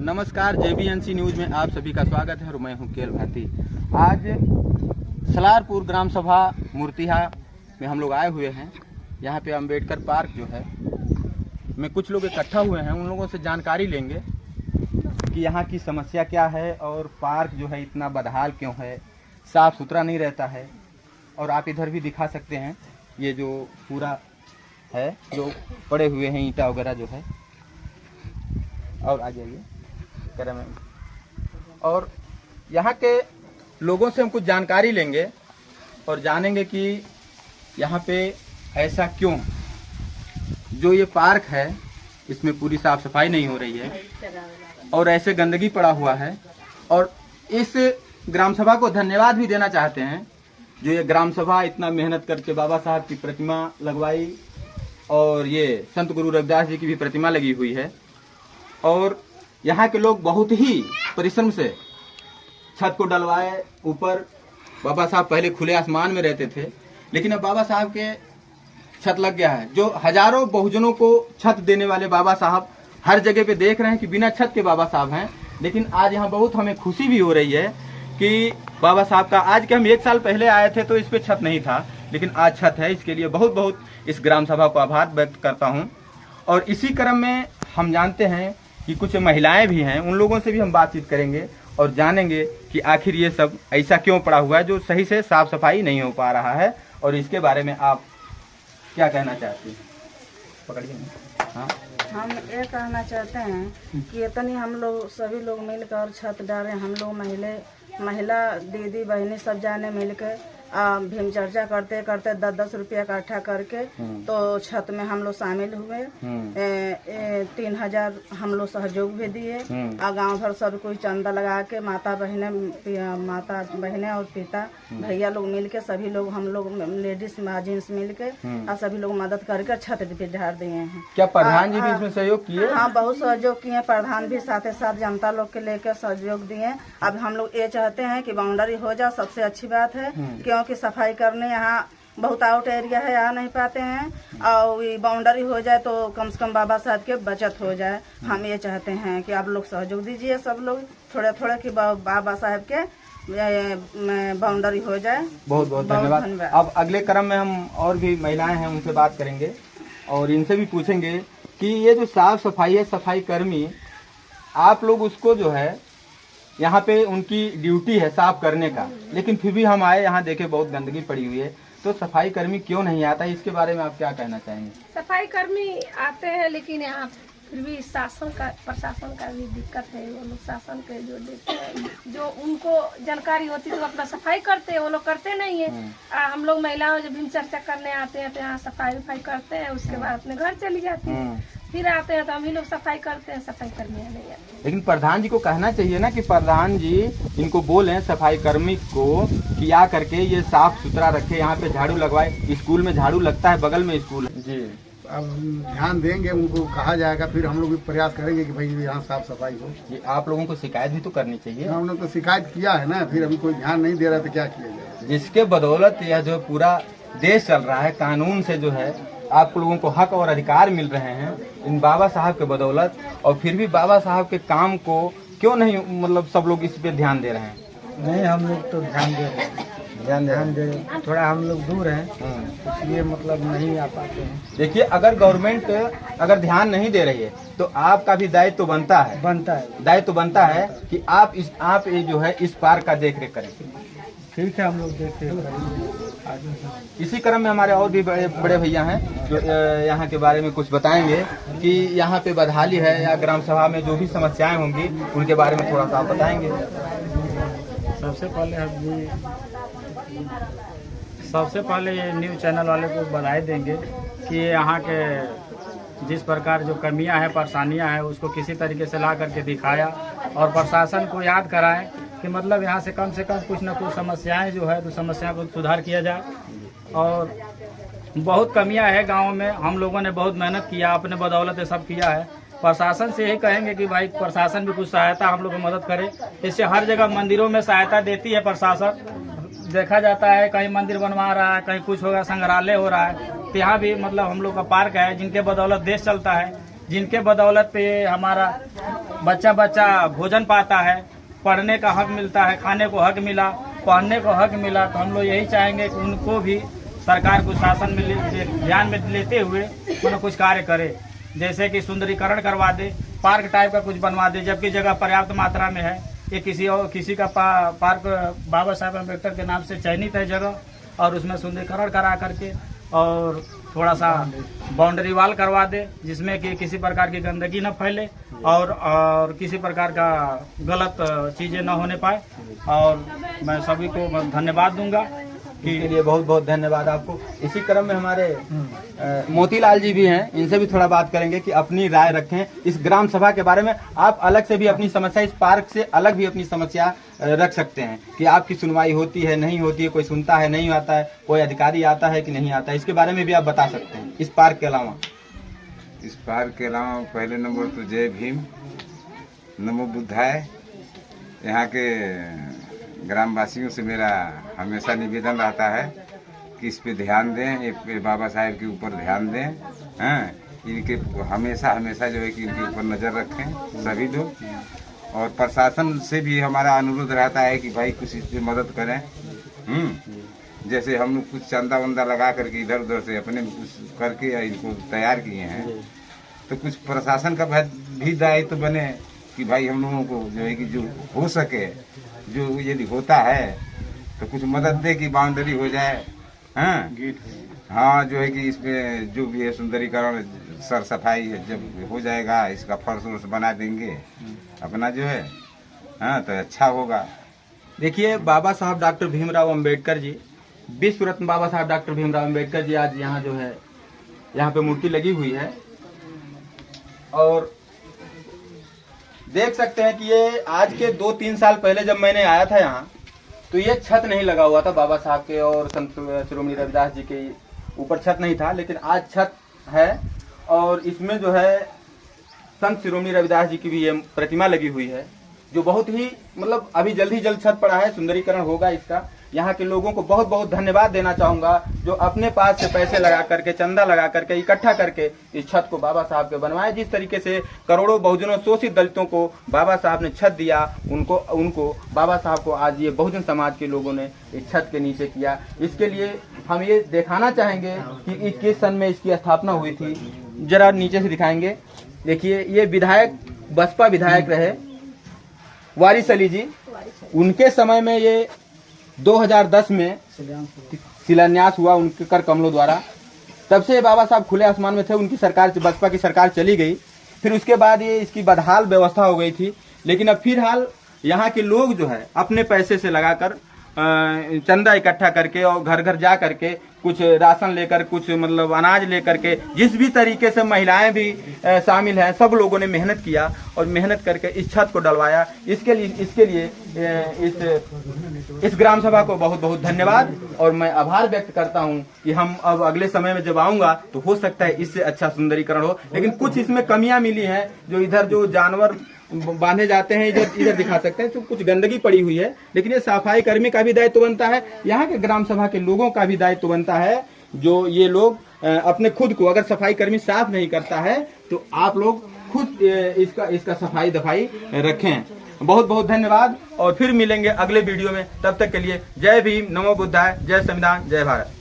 नमस्कार, JBNC news में आप सभी का स्वागत है और मैं हूं केएल भारती। आज सलारपुर ग्राम सभा मूर्तिहा में हम लोग आए हुए हैं। यहां पे अंबेडकर पार्क जो है में कुछ लोग इकट्ठा हुए हैं। उन लोगों से जानकारी लेंगे कि यहाँ की समस्या क्या है और पार्क जो है इतना बदहाल क्यों है, साफ सुथरा नहीं रहता है। और आप इधर भी दिखा सकते हैं, ये जो पूरा है जो पड़े हुए हैं ईंटा वगैरह जो है। और आ जाइए करें में। और यहाँ के लोगों से हम कुछ जानकारी लेंगे और जानेंगे कि यहाँ पे ऐसा क्यों, जो ये पार्क है इसमें पूरी साफ सफाई नहीं हो रही है और ऐसे गंदगी पड़ा हुआ है। और इस ग्राम सभा को धन्यवाद भी देना चाहते हैं, जो ये ग्राम सभा इतना मेहनत करके बाबा साहब की प्रतिमा लगवाई और ये संत गुरु रविदास जी की भी प्रतिमा लगी हुई है। और यहाँ के लोग बहुत ही परिश्रम से छत को डलवाए। ऊपर बाबा साहब पहले खुले आसमान में रहते थे, लेकिन अब बाबा साहब के छत लग गया है। जो हजारों बहुजनों को छत देने वाले बाबा साहब हर जगह पे देख रहे हैं कि बिना छत के बाबा साहब हैं। लेकिन आज यहाँ बहुत हमें खुशी भी हो रही है कि बाबा साहब का, आज के हम 1 साल पहले आए थे तो इस पे छत नहीं था, लेकिन आज छत है। इसके लिए बहुत बहुत इस ग्राम सभा को आभार व्यक्त करता हूँ। और इसी क्रम में हम जानते हैं कि कुछ महिलाएं भी हैं, उन लोगों से भी हम बातचीत करेंगे और जानेंगे कि आखिर ये सब ऐसा क्यों पड़ा हुआ है जो सही से साफ सफाई नहीं हो पा रहा है। और इसके बारे में आप क्या कहना चाहते हैं? पकड़िए। हाँ, हम ये कहना चाहते हैं कि इतनी हम लोग सभी लोग मिलकर छत डालें। हम लोग महिला दीदी बहनी सब जाने मिलकर भीम चर्चा करते करते 10-10 रुपया इकट्ठा करके तो छत में हम लोग शामिल हुए। 3000 हम लोग सहयोग भी दिए और गांव भर सब कोई चंदा लगा के माता बहने और पिता भैया लोग मिलके सभी लोग हम लोग लेडीज जेंट्स मिलके और सभी लोग मदद करके छत पे ढार दिए हैं। क्या प्रधान जी भी इसमें सहयोग किए? हाँ, बहुत सहयोग किए। प्रधान भी साथ साथ जनता लोग के लेकर सहयोग दिए। अब हम लोग ये चाहते हैं कि बाउंड्री हो जाए, सबसे अच्छी बात है, क्योंकि सफाई करने यहाँ बहुत आउट एरिया है, आ नहीं पाते हैं। और बाउंड्री हो जाए तो कम से कम बाबा साहब के बचत हो जाए। हम ये चाहते हैं कि आप लोग सहयोग दीजिए, सब लोग थोड़ा थोड़ा कि बाबा साहब के बाउंड्री हो जाए। बहुत बहुत धन्यवाद। अब अगले क्रम में हम और भी महिलाएं हैं, उनसे बात करेंगे और इनसे भी पूछेंगे कि ये जो साफ सफाई है, सफाई कर्मी आप लोग उसको जो है यहाँ पे उनकी ड्यूटी है साफ करने का, लेकिन फिर भी हम आए यहाँ देखे बहुत गंदगी पड़ी हुई है, तो सफाई कर्मी क्यों नहीं आता? इसके बारे में आप क्या कहना चाहेंगे? सफाई कर्मी आते हैं, लेकिन यहाँ फिर भी प्रशासन का भी दिक्कत है। वो लोग शासन के जो देते हैं, जो उनको जानकारी होती है तो अपना सफाई करते हैं, वो लोग करते नहीं है। हम लोग महिलाओं जब भीम चर्चा करने आते हैं तो यहाँ सफाई करते हैं, उसके बाद अपने घर चली जाती है। फिर आते हैं तो हम ही लोग सफाई करते हैं, सफाई कर्मी नहीं आते। लेकिन प्रधान जी को कहना चाहिए ना कि प्रधान जी इनको बोलें सफाई कर्मी को कि आ करके ये साफ सुथरा रखे, यहाँ पे झाड़ू लगवाए। स्कूल में झाड़ू लगता है, बगल में स्कूल है जी। अब ध्यान देंगे, उनको कहा जाएगा, फिर हम लोग भी प्रयास करेंगे कि भाई यहाँ साफ सफाई हो। ये आप लोगों को शिकायत भी तो करनी चाहिए। हमने तो शिकायत किया है ना, फिर अभी कोई ध्यान नहीं दे रहा तो क्या किया जाए। जिसके बदौलत यह जो पूरा देश चल रहा है, कानून से जो है आप लोगों को हक और अधिकार मिल रहे हैं इन बाबा साहब के बदौलत। और फिर भी बाबा साहब के काम को क्यों नहीं, मतलब सब लोग इस पे ध्यान दे रहे हैं? नहीं, हम लोग तो ध्यान दे रहे हैं, ध्यान दे। थोड़ा हम लोग दूर हैं, इसलिए मतलब नहीं आ पाते हैं। देखिए, अगर गवर्नमेंट अगर ध्यान नहीं दे रही है तो आपका भी दायित्व तो बनता है कि आप ये जो है इस पार्क का देख रेख करें। ठीक है, हम लोग देखते हैं। इसी क्रम में हमारे और भी बड़े भैया हैं जो यहाँ के बारे में कुछ बताएंगे कि यहाँ पे बदहाली है या ग्राम सभा में जो भी समस्याएं होंगी उनके बारे में थोड़ा सा आप बताएंगे। सबसे पहले ये न्यूज़ चैनल वाले को बधाई देंगे कि यहाँ के जिस प्रकार जो कमियां हैं, परेशानियां हैं, उसको किसी तरीके से ला करके दिखाया और प्रशासन को याद कराएं कि मतलब यहाँ से कम कुछ न कुछ समस्याएं जो है तो समस्या को सुधार किया जाए। और बहुत कमियां है गांव में, हम लोगों ने बहुत मेहनत किया, अपने बदौलत ये सब किया है। प्रशासन से यही कहेंगे कि भाई प्रशासन भी कुछ सहायता हम लोग को मदद करे। इससे हर जगह मंदिरों में सहायता देती है प्रशासन। देखा जाता है कहीं मंदिर बनवा रहा है, कहीं कुछ होगा, संग्रहालय हो रहा है, तो यहाँ भी मतलब हम लोग का पार्क है जिनके बदौलत देश चलता है। जिनके बदौलत पे हमारा बच्चा भोजन पाता है, पढ़ने का हक मिलता है, खाने को हक मिला, पढ़ने को हक मिला। तो हम लोग यही चाहेंगे कि उनको भी सरकार को शासन में ध्यान में लेते हुए मतलब कुछ कार्य करे, जैसे कि सुंदरीकरण करवा दे, पार्क टाइप का कुछ बनवा दे, जबकि जगह पर्याप्त मात्रा में है। ये किसी का पार्क बाबा साहब अम्बेडकर के नाम से चयनित है जगह, और उसमें सुंदरीकरण करा करके और थोड़ा सा बाउंड्री वाल करवा दे, जिसमें कि किसी प्रकार की गंदगी न फैले और किसी प्रकार का गलत चीजें न होने पाए। और मैं सभी को धन्यवाद दूंगा इसके लिए। बहुत बहुत धन्यवाद आपको। इसी क्रम में हमारे मोतीलाल जी भी हैं, इनसे भी थोड़ा बात करेंगे कि अपनी राय रखें इस ग्राम सभा के बारे में। आप अलग से भी अपनी समस्या, इस पार्क से अलग भी अपनी समस्या रख सकते हैं कि आपकी सुनवाई होती है, नहीं होती है, कोई सुनता है, नहीं आता है, कोई अधिकारी आता है कि नहीं आता है, इसके बारे में भी आप बता सकते हैं इस पार्क के अलावा। इस पार्क के अलावा पहले नंबर तो जय भीम, नमो बुद्धाय। यहाँ के ग्रामवासियों से मेरा हमेशा निवेदन रहता है कि इस पे ध्यान दें, ये बाबा साहेब के ऊपर ध्यान दें। हाँ, इनके हमेशा जो है कि इनके ऊपर नज़र रखें सभी लोग। और प्रशासन से भी हमारा अनुरोध रहता है कि भाई कुछ इस पे मदद करें। जैसे हम लोग कुछ चंदा वंदा लगा करके इधर उधर से अपने कुछ करके इनको तैयार किए हैं, तो कुछ प्रशासन का भी दायित्व बने कि भाई हम लोगों को जो है कि जो हो सके, जो यदि होता है तो कुछ मदद दे कि बाउंड्री हो जाए। हाँ, जो है कि इसमें जो भी है सुंदरीकरण, सर सफाई जब हो जाएगा, इसका फर्श वर्श बना देंगे अपना जो है, हाँ, तो अच्छा होगा। देखिए, बाबा साहब डॉक्टर भीमराव अंबेडकर जी, विश्व रत्न बाबा साहब डॉक्टर भीमराव अंबेडकर जी आज यहाँ जो है, यहाँ पे मूर्ति लगी हुई है। और देख सकते हैं कि ये आज के 2-3 साल पहले जब मैंने आया था यहाँ, तो ये छत नहीं लगा हुआ था बाबा साहब के और संत शिरोमणि रविदास जी के ऊपर छत नहीं था, लेकिन आज छत है। और इसमें जो है संत शिरोमणि रविदास जी की भी ये प्रतिमा लगी हुई है, जो बहुत ही मतलब अभी जल्द ही जल्द छत पड़ा है, सुंदरीकरण होगा इसका। यहाँ के लोगों को बहुत बहुत धन्यवाद देना चाहूंगा, जो अपने पास से पैसे लगा करके, चंदा लगा करके, इकट्ठा करके इस छत को बाबा साहब के बनवाए। जिस तरीके से करोड़ों बहुजनों शोषित दलितों को बाबा साहब ने छत दिया, उनको बाबा साहब को आज ये बहुजन समाज के लोगों ने इस छत के नीचे किया। इसके लिए हम ये दिखाना चाहेंगे कि किस सन में इसकी स्थापना हुई थी। जरा नीचे से दिखाएंगे। देखिए, ये विधायक, बसपा विधायक रहे वारिस अली जी, उनके समय में ये 2010 में शिलान्यास हुआ उनके कर कमलों द्वारा। तब से बाबा साहब खुले आसमान में थे। उनकी सरकार, बसपा की सरकार चली गई, फिर उसके बाद ये इसकी बदहाल व्यवस्था हो गई थी। लेकिन अब फिर हाल यहाँ के लोग जो है अपने पैसे से लगाकर चंदा इकट्ठा करके और घर घर जा करके कुछ राशन लेकर, कुछ मतलब अनाज लेकर के, जिस भी तरीके से महिलाएं भी शामिल हैं, सब लोगों ने मेहनत किया और मेहनत करके इस छत को डलवाया। इसके लिए इस ग्राम सभा को बहुत बहुत धन्यवाद। और मैं आभार व्यक्त करता हूं कि हम अब अगले समय में जब आऊंगा तो हो सकता है इससे अच्छा सुंदरीकरण हो। लेकिन कुछ इसमें कमियां मिली हैं, जो इधर जो जानवर बांधे जाते हैं, इधर दिखा सकते हैं, तो कुछ गंदगी पड़ी हुई है। लेकिन ये सफाई कर्मी का भी दायित्व बनता है, यहाँ के ग्राम सभा के लोगों का भी दायित्व बनता है, जो ये लोग अपने खुद को, अगर सफाई कर्मी साफ नहीं करता है तो आप लोग खुद इसका सफाई दफाई रखें। बहुत बहुत धन्यवाद और फिर मिलेंगे अगले वीडियो में। तब तक के लिए जय भीम, नमो बुद्धाय, जय संविधान, जय भारत।